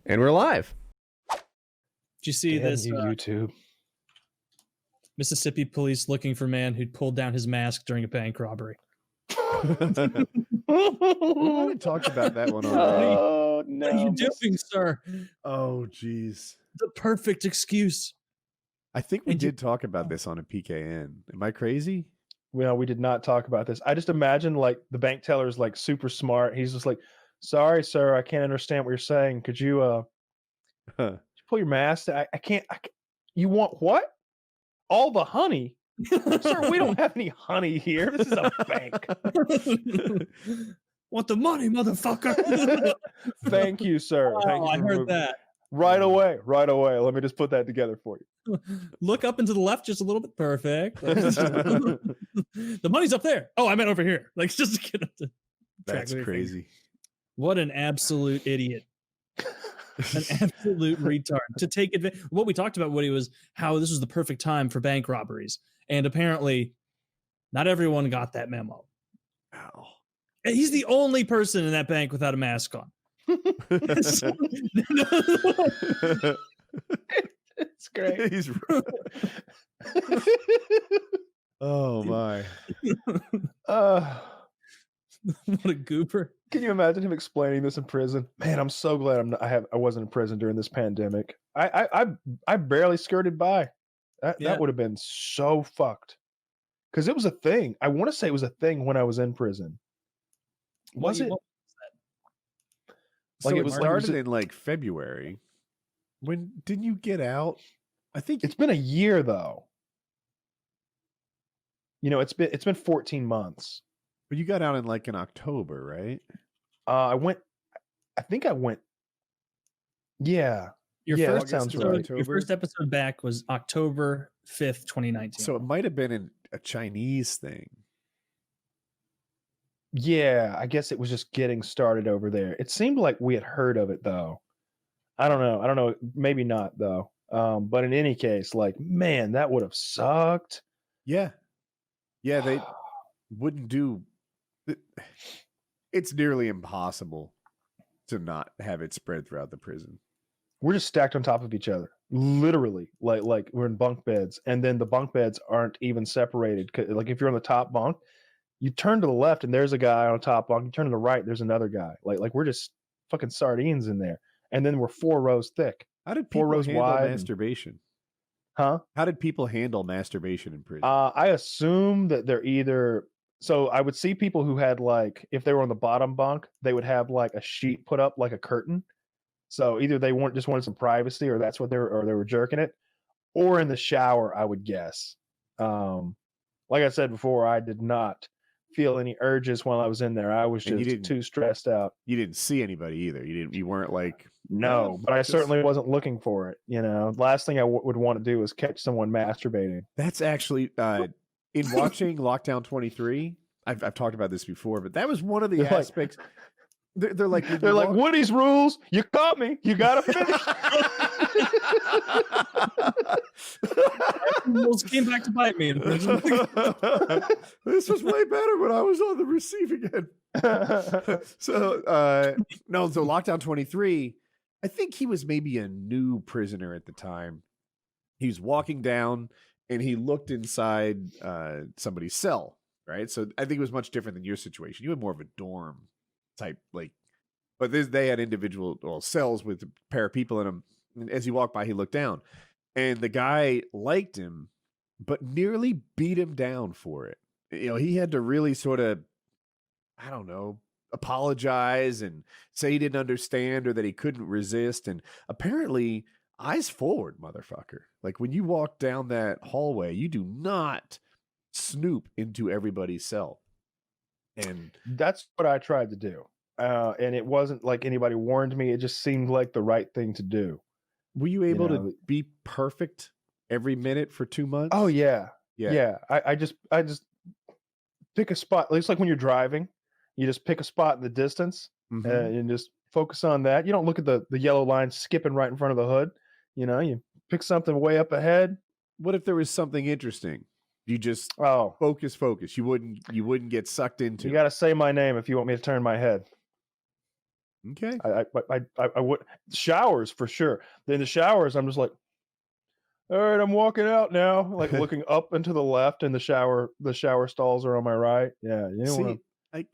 And we're live. Did you see this? YouTube. Mississippi police looking for man who'd pulled down his mask during a bank robbery. We might have talked about that one already. Oh, no. What are you doing, sir? Oh, geez. The perfect excuse. I think we did talk about this on a PKN. Am I crazy? Well, we did not talk about this. I just imagine like the bank teller is like super smart. He's just like, sorry, sir, I can't understand what you're saying. Could you pull your mask? I can't. You want what? All the honey? Sir, we don't have any honey here. This is a bank. Want the money, motherfucker? Thank you, sir. Oh, Thank you. I heard that. Right away. Let me just put that together for you. Look up and to the left just a little bit. Perfect. The money's up there. Oh, I meant over here. Like, just to get up to That's crazy. What an absolute idiot. An absolute retard to take advantage. What we talked about, Woody, was how this was the perfect time for bank robberies. And apparently, not everyone got that memo. Ow. And he's the only person in that bank without a mask on. It's great. He's oh, my. What a goober. Can you imagine him explaining this in prison? Man, I'm so glad I wasn't in prison during this pandemic. I barely skirted by. That would have been so fucked. Because it was a thing. I want to say it was a thing when I was in prison. Was it? Like it started in like February. When didn't you get out? I think it's been a year though. You know, it's been 14 months. But you got out in like in October, right? I think I went. Yeah. Your first first episode back was October 5th, 2019. So it might have been a Chinese thing. Yeah, I guess it was just getting started over there. It seemed like we had heard of it though. I don't know. Maybe not though. But in any case, like, man, that would have sucked. Yeah. Yeah, they wouldn't do. It's nearly impossible to not have it spread throughout the prison. We're just stacked on top of each other, literally. Like we're in bunk beds, and then the bunk beds aren't even separated. Like if you're on the top bunk, you turn to the left and there's a guy on the top bunk. You turn to the right, there's another guy. Like we're just fucking sardines in there. And then we're 4 rows thick. How did people handle masturbation? Huh? How did people handle masturbation in prison? I assume that they're either. So I would see people who had like, if they were on the bottom bunk, they would have like a sheet put up like a curtain. So either they just wanted some privacy, or that's what they were jerking it, or in the shower, I would guess. Like I said before, I did not feel any urges while I was in there. I was just too stressed out. You didn't see anybody either. You weren't like, no, but I certainly wasn't looking for it. You know, last thing I would want to do is catch someone masturbating. That's actually in watching Lockdown 23. I've talked about this before, but that was one of the aspects. They're like Woody's rules. You caught me. You gotta finish. Rules came back to bite me in prison. This was way better when I was on the receiving end. So Lockdown 23. I think he was maybe a new prisoner at the time. He was walking down and he looked inside somebody's cell. Right, so I think it was much different than your situation. You had more of a dorm type, but they had individual cells with a pair of people in them. And as he walked by, he looked down, and the guy liked him, but nearly beat him down for it. You know, he had to really sort of, I don't know, apologize and say he didn't understand or that he couldn't resist. And apparently, eyes forward, motherfucker. Like when you walk down that hallway, you do not snoop into everybody's cell. And that's what I tried to do. And it wasn't like anybody warned me. It just seemed like the right thing to do. Were you able to be perfect every minute for 2 months? Oh yeah. I just pick a spot. It's like when you're driving, you just pick a spot in the distance and just focus on that. You don't look at the yellow line skipping right in front of the hood. You know, you pick something way up ahead. What if there was something interesting? You just focus. You wouldn't get sucked into. You got to say my name if you want me to turn my head. Okay. I would showers for sure. Then the showers, I'm just like, all right, I'm walking out now, like looking up and to the left, and the shower stalls are on my right. Yeah, you know See,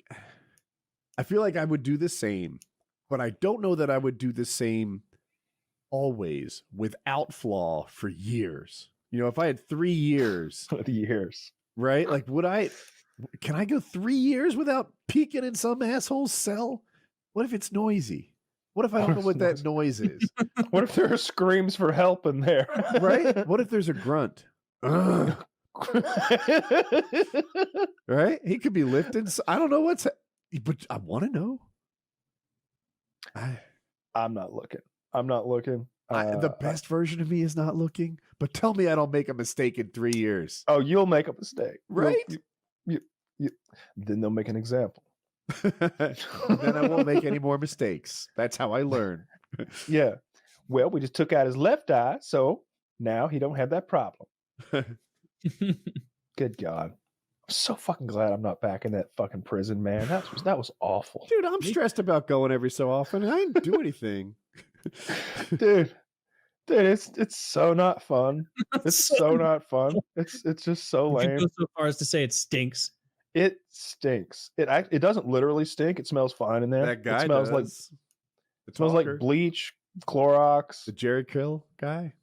I feel like I would do the same, but I don't know that I would do the same always without flaw for years. You know, if I had 3 years, years. right? Like, can I go 3 years without peeking in some asshole's cell? What if it's noisy? What if I don't know what that noise is? What if there are screams for help in there? Right? What if there's a grunt? Ugh. Right? He could be lifting. I don't know but I want to know. I'm not looking. The best version of me is not looking, but tell me I don't make a mistake in 3 years. Oh, you'll make a mistake. Right? Then they'll make an example. Then I won't make any more mistakes. That's how I learn. Yeah. Well, we just took out his left eye, so now he don't have that problem. Good God. I'm so fucking glad I'm not back in that fucking prison, man. That was awful. Dude, I'm stressed about going every so often. I didn't do anything. Dude, it's so not fun. It's so not fun. It's just so lame. You go so far as to say it stinks. It stinks. It doesn't literally stink. It smells fine in there. That guy it smells like bleach, Clorox. The Jerry Kill guy.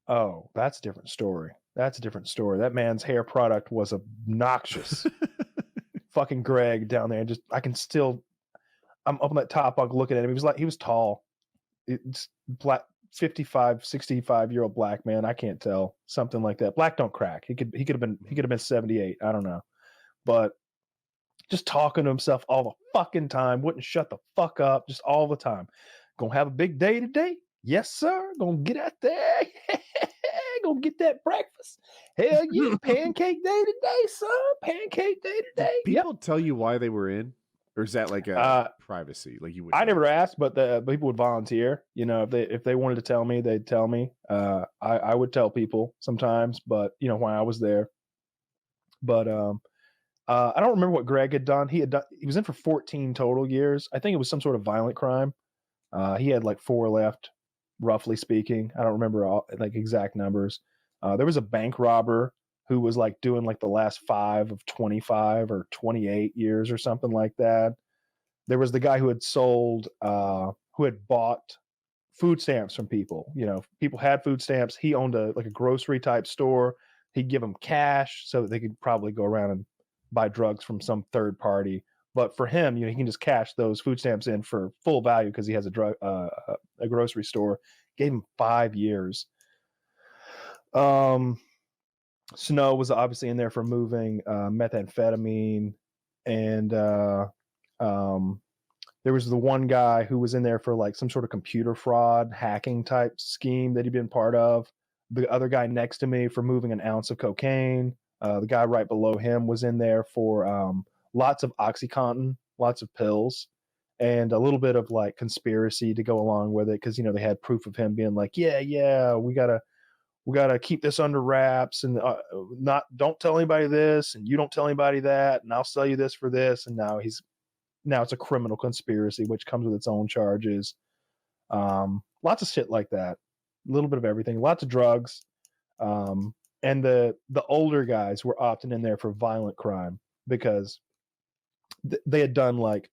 Oh, that's a different story. That man's hair product was obnoxious. Fucking Greg down there. I'm up on that top bunk looking at him. He was tall. It's black, 55, 65-year-old black man. I can't tell. Something like that. Black don't crack. He could have been 78. I don't know. But just talking to himself all the fucking time, wouldn't shut the fuck up, just all the time. Gonna have a big day today? Yes, sir. Gonna get out there. Gonna get that breakfast. Hell yeah, pancake day today, son. Pancake day today. Did people tell you why they were in? Or is that like a privacy? Like you would I never asked, but the people would volunteer. You know, if they wanted to tell me, they'd tell me. I would tell people sometimes, but you know, why I was there. But I don't remember what Greg had done. He was in for 14 total years. I think it was some sort of violent crime. He had like 4 left, roughly speaking. I don't remember like exact numbers. There was a bank robber who was like doing like the last 5 of 25 or 28 years or something like that. There was the guy who had bought food stamps from people. You know, people had food stamps. He owned a grocery type store. He'd give them cash so that they could probably go around and buy drugs from some third party. But for him, you know, he can just cash those food stamps in for full value because he has a grocery store. Gave him 5 years. Snow was obviously in there for moving methamphetamine, and there was the one guy who was in there for like some sort of computer fraud hacking type scheme that he'd been part of. The other guy next to me for moving an ounce of cocaine. The guy right below him was in there for lots of OxyContin, lots of pills, and a little bit of like conspiracy to go along with it because, you know, they had proof of him being like, yeah, we gotta keep this under wraps and don't tell anybody this, and you don't tell anybody that, and I'll sell you this for this. And now it's a criminal conspiracy, which comes with its own charges. Lots of shit like that. A little bit of everything. Lots of drugs. And the older guys were opting in there for violent crime because they had done like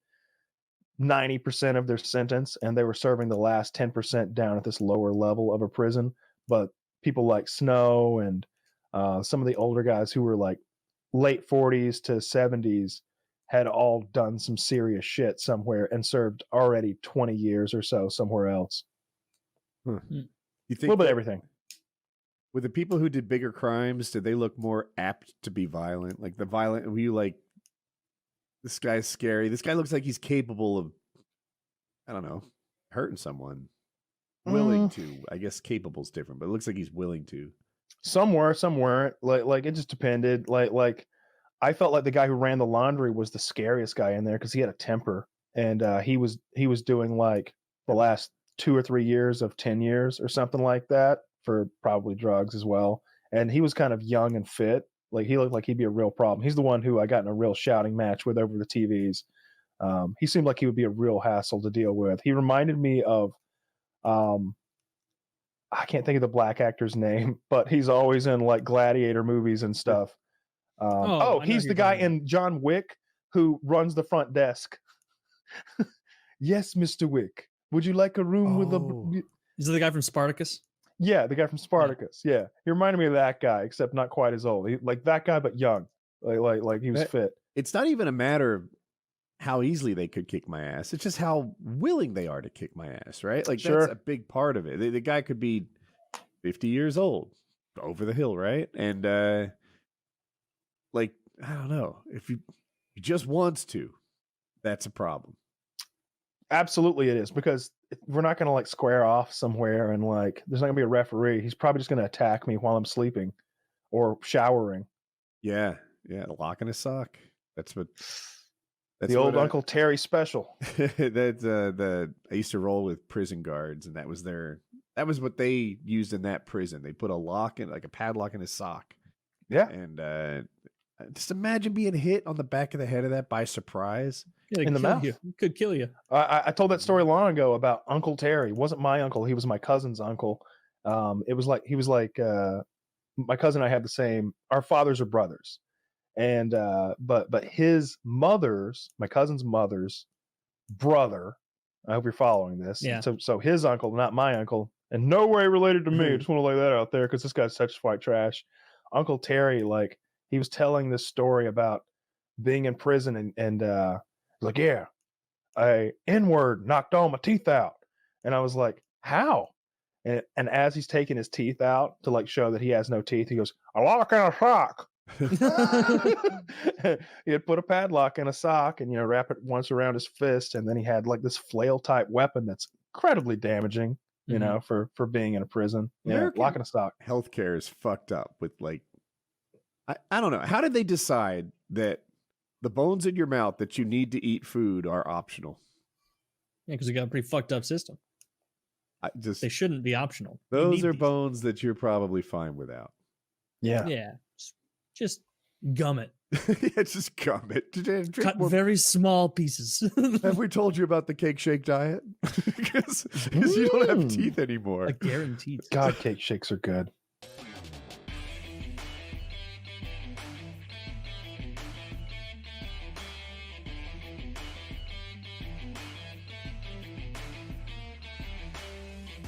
90% of their sentence and they were serving the last 10% down at this lower level of a prison. But people like Snow and some of the older guys who were like late 40s to 70s had all done some serious shit somewhere and served already 20 years or so somewhere else. You think a little bit of everything. With the people who did bigger crimes, did they look more apt to be violent? Like were you like, this guy's scary. This guy looks like he's capable of, I don't know, hurting someone. Willing to. I guess capable's different, but it looks like he's willing to. Some were, some weren't. Like it just depended. Like I felt like the guy who ran the laundry was the scariest guy in there because he had a temper, and he was doing like the last 2 or 3 years of 10 years or something like that for probably drugs as well. And he was kind of young and fit. Like he looked like he'd be a real problem. He's the one who I got in a real shouting match with over the TVs. He seemed like he would be a real hassle to deal with. He reminded me of, I can't think of the black actor's name, but he's always in like gladiator movies and stuff. I know who He's the you're guy talking about. in John Wick who runs the front desk. Yes, Mr. Wick. Would you like a room with Oh. a? Is it the guy from Spartacus? Yeah, the guy from Spartacus. Yeah, he reminded me of that guy, except not quite as old. He, like that guy, but young. Like he was That- fit. It's not even a matter of how easily they could kick my ass. It's just how willing they are to kick my ass, right? Like Sure. that's a big part of it. The guy could be 50 years old, over the hill, right? And like I don't know, if he just wants to, that's a problem. Absolutely, it is, because we're not going to like square off somewhere and like there's not going to be a referee. He's probably just going to attack me while I'm sleeping or showering. Yeah, lock in a sock. That's The old what, Uncle Terry special. that I used to roll with prison guards, and that was what they used in that prison. They put a lock in, like a padlock in his sock. Yeah. And just imagine being hit on the back of the head of that by surprise. Yeah, In the kill mouth. you. It could kill you. I told that story long ago about Uncle Terry. It wasn't my uncle. He was my cousin's uncle. It was like he was like my cousin and I had the same. Our fathers are brothers, and but his mother's, my cousin's mother's brother. I hope you're following this. Yeah. So his uncle, not my uncle, and no way related to me. I just want to lay that out there because this guy's such white trash. Uncle Terry, like he was telling this story about being in prison and like, yeah, a N-word knocked all my teeth out. And I was like, how? And as he's taking his teeth out to like show that he has no teeth, he goes, a lock and a sock. He had put a padlock in a sock and, wrap it once around his fist. And then he had like this flail type weapon that's incredibly damaging, for being in a prison. Yeah, American- lock and a sock. Healthcare is fucked up with like, I don't know. How did they decide that the bones in your mouth that you need to eat food are optional? Yeah, because we got a pretty fucked up system. They shouldn't be optional. You Those need are these. bones that you're probably fine without. Yeah. Yeah. Just gum it. Yeah, just gum it. Drink Cut more- very small pieces. Have we told you about the cake shake diet? Because you don't have Mm. teeth anymore. Guaranteed. God, cake shakes are good.